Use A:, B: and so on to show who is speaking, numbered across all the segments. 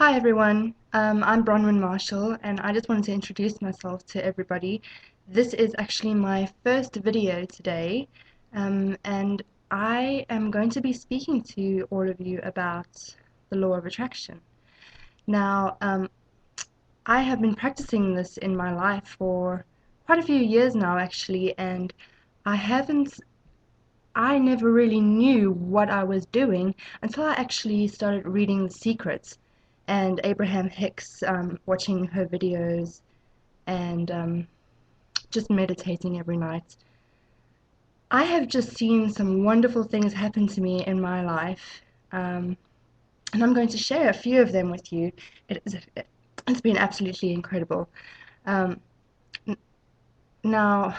A: Hi everyone, I'm Bronwyn Marshall and I just wanted to introduce myself to everybody. This is actually my first video today, and I am going to be speaking to all of you about the law of attraction. Now, I have been practicing this in my life for quite a few years now actually, and I haven't I never really knew what I was doing until I actually started reading The Secret and Abraham Hicks, watching her videos and just meditating every night. I have just seen some wonderful things happen to me in my life, um, and I'm going to share a few of them with you. It's been absolutely incredible. Um, Now,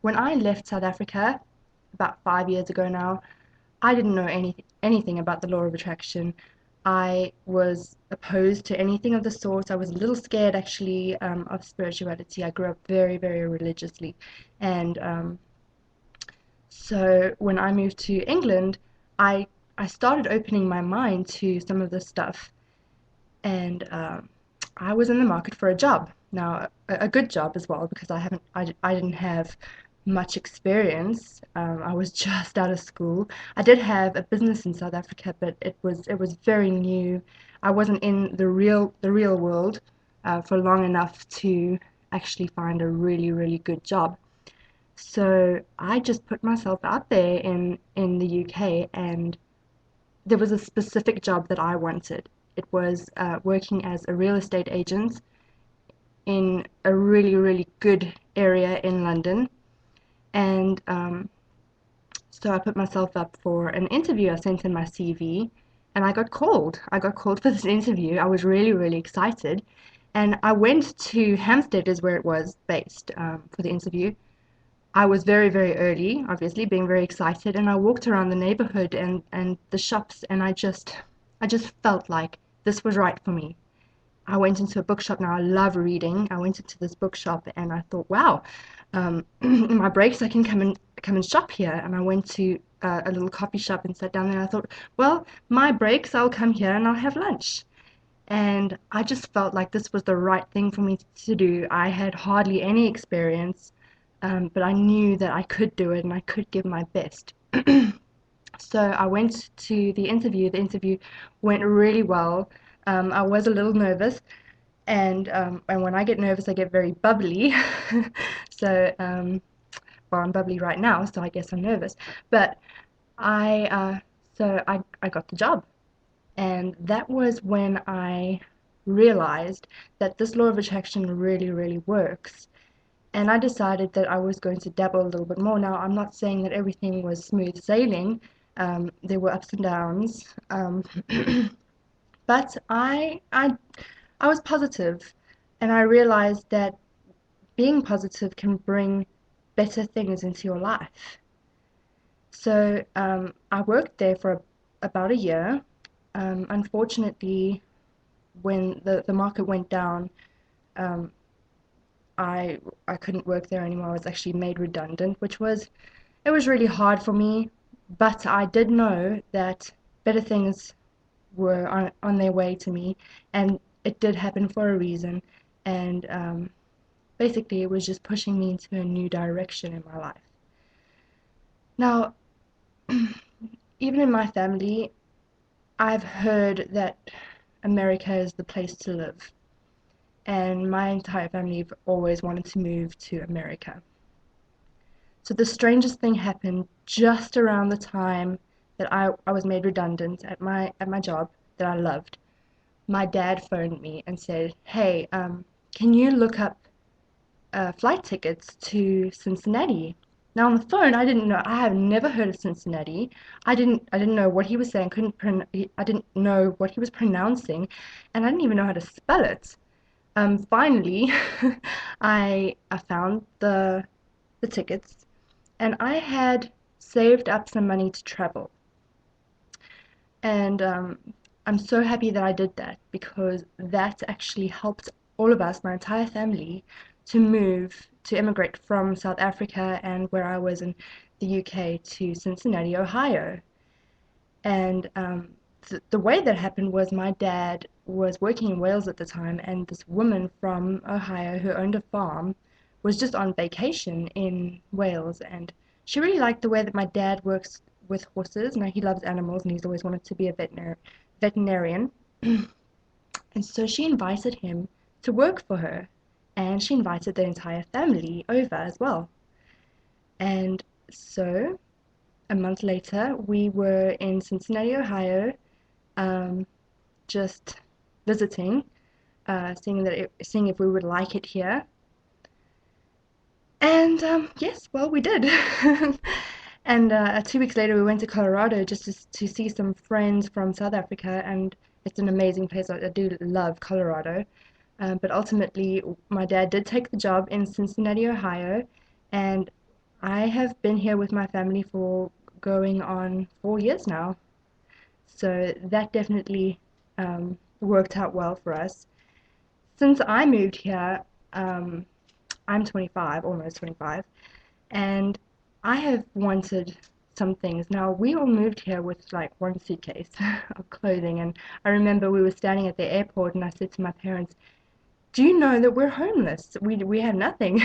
A: when I left South Africa about 5 years ago now, I didn't know anything about the law of attraction. I was opposed to anything of the sort. I was a little scared actually, of spirituality. I grew up very, very religiously. And so when I moved to England, I, I started opening my mind to some of this stuff. And I was in the market for a job. Now, a good job as well, because I didn't have much experience. I was just out of school. I did have a business in South Africa, but it was very new. I wasn't in the real world for long enough to actually find a really, really good job. So I just put myself out there in the UK, and there was a specific job that I wanted. It was working as a real estate agent in a really, really good area in London. And so I put myself up for an interview. I sent in my CV and I got called. I got called for this interview. I was really, really excited. And I went to Hampstead, is where it was based, for the interview. I was very, very early, obviously, being very excited, and I walked around the neighborhood and the shops, and I just felt like this was right for me. I went into a bookshop. Now I love reading. I went into this bookshop and I thought, wow, in my breaks I can come and shop here. And I went to a little coffee shop and sat down there. And I thought, well, my breaks I'll come here and I'll have lunch. And I just felt like this was the right thing for me to do. I had hardly any experience, but I knew that I could do it and I could give my best. So I went to the interview. The interview went really well. I was a little nervous, and when I get nervous, I get very bubbly. So, well, I'm bubbly right now, so I guess I'm nervous. But I, I got the job, and that was when I realized that this law of attraction really, really works. And I decided that I was going to dabble a little bit more. Now, I'm not saying that everything was smooth sailing. There were ups and downs, but I was positive, and I realized that being positive can bring better things into your life. So I worked there for about a year. Unfortunately, when the market went down, um, I couldn't work there anymore. I was actually made redundant, which was it was really hard for me. But I did know that better things were on their way to me, and it did happen for a reason. And basically, it was just pushing me into a new direction in my life. Now, even in my family, I've heard that America is the place to live, and my entire family have always wanted to move to America. So the strangest thing happened just around the time that I was made redundant at my job that I loved. My dad phoned me and said, "Hey, can you look up flight tickets to Cincinnati?" Now on the phone, I didn't know. I have never heard of Cincinnati. I didn't know what he was saying. I didn't know what he was pronouncing, and I didn't even know how to spell it. Finally, I found the tickets, and I had saved up some money to travel. And I'm so happy that I did that because that actually helped all of us, my entire family, to immigrate from South Africa and where I was in the UK to Cincinnati, Ohio. And the way that happened was my dad was working in Wales at the time, and this woman from Ohio who owned a farm was just on vacation in Wales, and she really liked the way that my dad works with horses. Now he loves animals, and he's always wanted to be a veterinarian. And so she invited him to work for her, and she invited the entire family over as well. And so a month later, we were in Cincinnati, Ohio, um, just visiting, seeing if we would like it here. And yes, well, we did. And 2 weeks later, we went to Colorado just to see some friends from South Africa, and it's an amazing place. I do love Colorado. But ultimately, my dad did take the job in Cincinnati, Ohio, and I have been here with my family for going on 4 years now. So that definitely worked out well for us. Since I moved here, um, I'm 25, almost 25, and I have wanted some things. Now, we all moved here with like one suitcase of clothing, and I remember we were standing at the airport, and I said to my parents, do you know that we're homeless? We have nothing.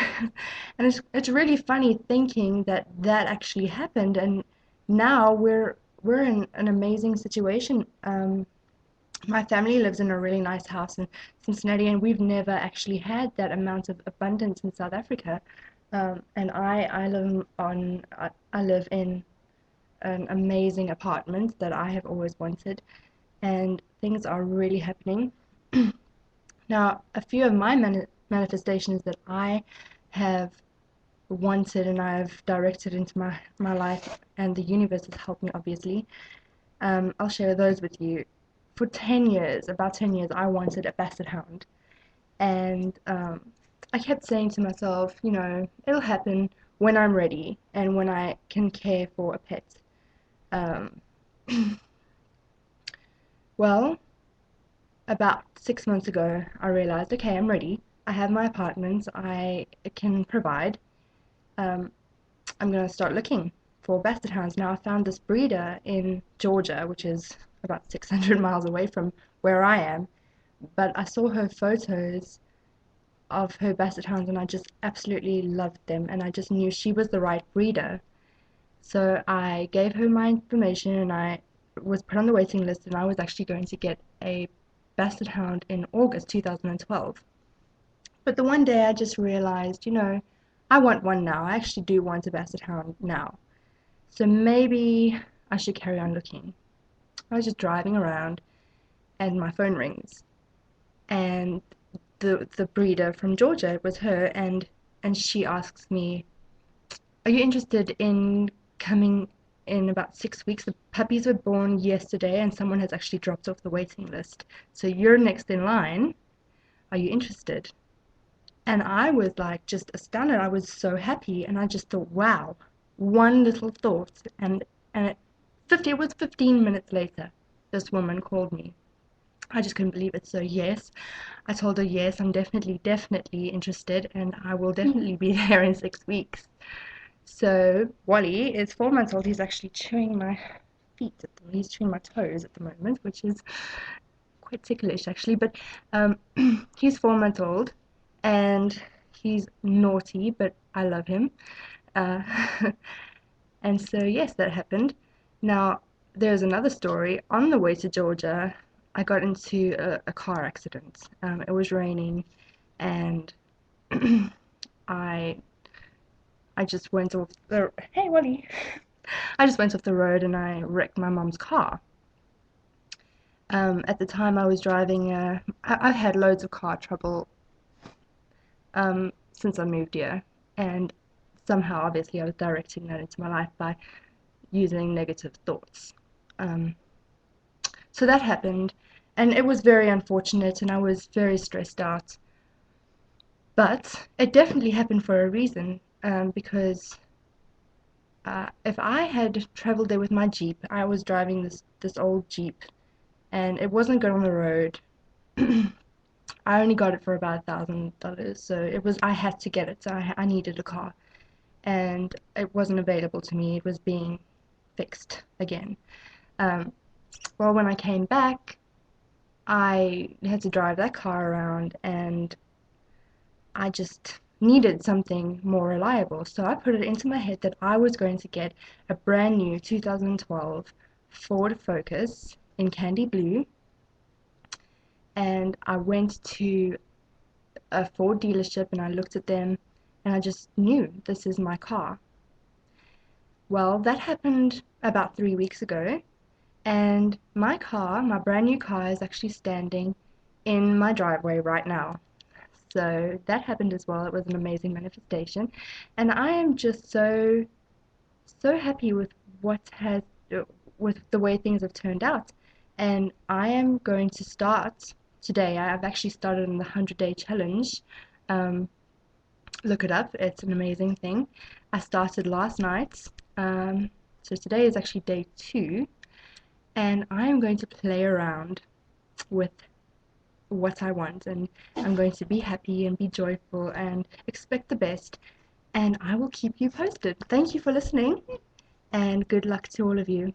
A: And it's really funny thinking that that actually happened, and now we're in an amazing situation. My family lives in a really nice house in Cincinnati, and we've never actually had that amount of abundance in South Africa. And I live in an amazing apartment that I have always wanted, and things are really happening. Now, a few of my manifestations that I have wanted and I've directed into my life, and the universe has helped me, obviously. I'll share those with you. For 10 years, about 10 years, I wanted a basset hound. And I kept saying to myself, it'll happen when I'm ready and when I can care for a pet. Um, well, about 6 months ago, I realized, okay, I'm ready. I have my apartment. I can provide. Um, I'm going to start looking for basset hounds. Now, I found this breeder in Georgia, which is about 600 miles away from where I am. But I saw her photos of her basset hounds, and I just absolutely loved them. And I just knew she was the right breeder. So I gave her my information, and I was put on the waiting list, and I was actually going to get a basset hound in August 2012. But the one day I just realized, I want one now. I actually do want a basset hound now. So maybe I should carry on looking. I was just driving around, and my phone rings, and the breeder from Georgia, it was her, and she asks me, are you interested in coming in about 6 weeks? The puppies were born yesterday, and someone has actually dropped off the waiting list. So you're next in line. Are you interested? And I was like just astounded. I was so happy, and I just thought, wow, one little thought, and it was 15 minutes later, this woman called me. I just couldn't believe it. So yes, I told her yes, I'm definitely interested, and I will definitely be there in 6 weeks. So Wally is 4 months old. He's actually chewing my feet. He's chewing my toes at the moment, which is quite ticklish actually. But he's 4 months old, and he's naughty, but I love him. Uh, and so yes, that happened. Now there's another story. On the way to Georgia, I got into a car accident. It was raining, and I I just went off the hey Wally. I just went off the road and I wrecked my mom's car. At the time I was driving. I've had loads of car trouble since I moved here, and somehow, obviously, I was directing that into my life by using negative thoughts. Um, so that happened, and it was very unfortunate, and I was very stressed out. But it definitely happened for a reason, because if I had traveled there with my Jeep, I was driving this old Jeep, and it wasn't good on the road. I only got it for about $1,000, so I had to get it, so I needed a car, and it wasn't available to me. It was being fixed again. Um, Well, when I came back, I had to drive that car around and I just needed something more reliable. So I put it into my head that I was going to get a brand new 2012 Ford Focus in candy blue. And I went to a Ford dealership and I looked at them and I just knew this is my car. Well, that happened about 3 weeks ago, and my car, my brand new car, is actually standing in my driveway right now. So that happened as well. It was an amazing manifestation, and I am just so happy with what has with the way things have turned out. And I am going to start today. I've actually started on the 100-day challenge. Um, Look it up. It's an amazing thing. I started last night. So today is actually day 2, and I am going to play around with what I want, and I'm going to be happy and be joyful and expect the best, and I will keep you posted. Thank you for listening, and good luck to all of you.